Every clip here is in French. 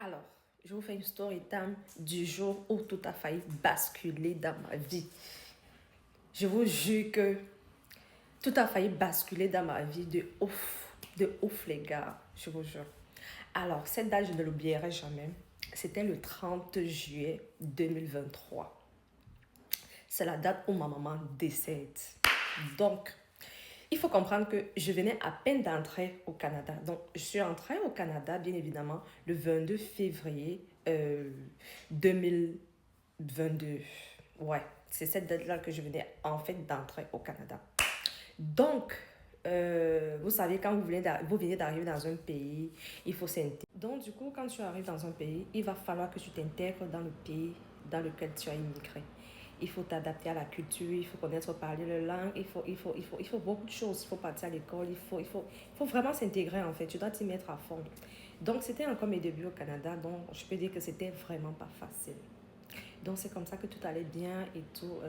Alors, je vous fais une story time du jour où tout a failli basculer dans ma vie. Je vous jure que tout a failli basculer dans ma vie de ouf les gars, je vous jure. Alors, cette date, je ne l'oublierai jamais. C'était le 30 juillet 2023. C'est la date où ma maman décède. Donc, il faut comprendre que je venais à peine d'entrer au Canada. Donc, je suis entrée au Canada, bien évidemment, le 22 février 2022. Ouais, c'est cette date-là que je venais en fait d'entrer au Canada. Donc, vous savez, quand vous venez d'arriver dans un pays, il faut s'intégrer. Donc, du coup, quand tu arrives dans un pays, il va falloir que tu t'intègres dans le pays dans lequel tu as immigré. Il faut t'adapter à la culture, il faut connaître parler la langue, il faut beaucoup de choses. Il faut partir à l'école, il faut vraiment s'intégrer en fait. Tu dois t'y mettre à fond. Donc, c'était encore mes débuts au Canada, donc je peux dire que c'était vraiment pas facile. Donc, c'est comme ça que tout allait bien et tout.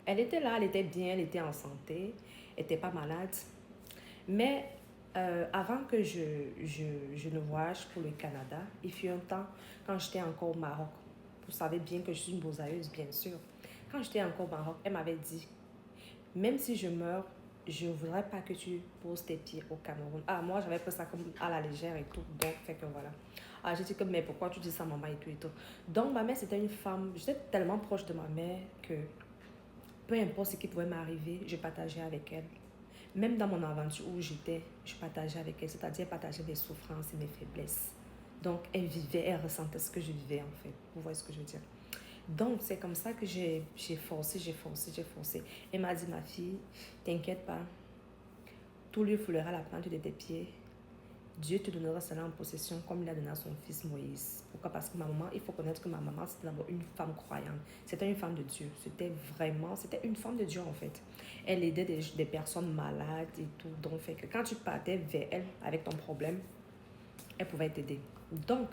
Elle était là, elle était bien, elle était en santé, elle n'était pas malade. Mais avant que je ne voyage pour le Canada, il fut un temps, quand j'étais encore au Maroc, vous savez bien que je suis une beausailleuse, bien sûr. Quand j'étais encore au Maroc, elle m'avait dit, même si je meurs, je ne voudrais pas que tu poses tes pieds au Cameroun. Ah, moi, j'avais pris ça comme à la légère et tout. Donc, fait que voilà. Ah, j'ai dit que, mais pourquoi tu dis ça, maman, et tout et tout. Donc, ma mère, c'était une femme, j'étais tellement proche de ma mère que peu importe ce qui pouvait m'arriver, je partageais avec elle. Même dans mon aventure où j'étais, je partageais avec elle, c'est-à-dire partageais mes souffrances et mes faiblesses. Donc, elle vivait, elle ressentait ce que je vivais en fait. Vous voyez ce que je veux dire? Donc, c'est comme ça que j'ai forcé. Elle m'a dit, ma fille, t'inquiète pas, tout lui foulera la plante de tes pieds. Dieu te donnera cela en possession comme il a donné à son fils Moïse. Pourquoi? Parce que ma maman, il faut connaître que ma maman, c'était d'abord une femme croyante. C'était une femme de Dieu. C'était une femme de Dieu en fait. Elle aidait des personnes malades et tout. Donc, fait que quand tu partais vers elle avec ton problème, elle pouvait t'aider. Donc,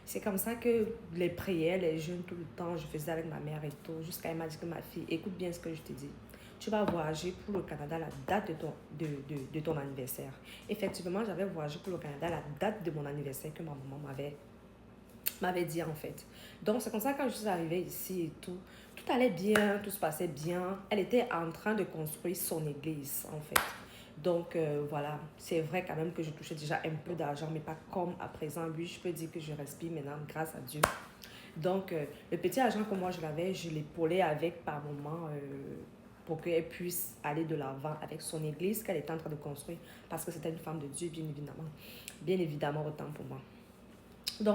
c'est comme ça que les prières, les jeûnes, tout le temps, je faisais avec ma mère et tout. Jusqu'à elle m'a dit que ma fille, écoute bien ce que je te dis. Tu vas voyager pour le Canada la date de ton anniversaire. Effectivement, j'avais voyagé pour le Canada la date de mon anniversaire que ma maman m'avait dit en fait. Donc, c'est comme ça que quand je suis arrivée ici et tout, tout allait bien, tout se passait bien. Elle était en train de construire son église en fait. Donc, voilà, c'est vrai quand même que je touchais déjà un peu d'argent, mais pas comme à présent. Lui, je peux dire que je respire maintenant grâce à Dieu. Donc, le petit argent que moi je l'avais, je l'épaulais avec par moment pour qu'elle puisse aller de l'avant avec son église qu'elle était en train de construire parce que c'était une femme de Dieu, bien évidemment. Bien évidemment, autant pour moi.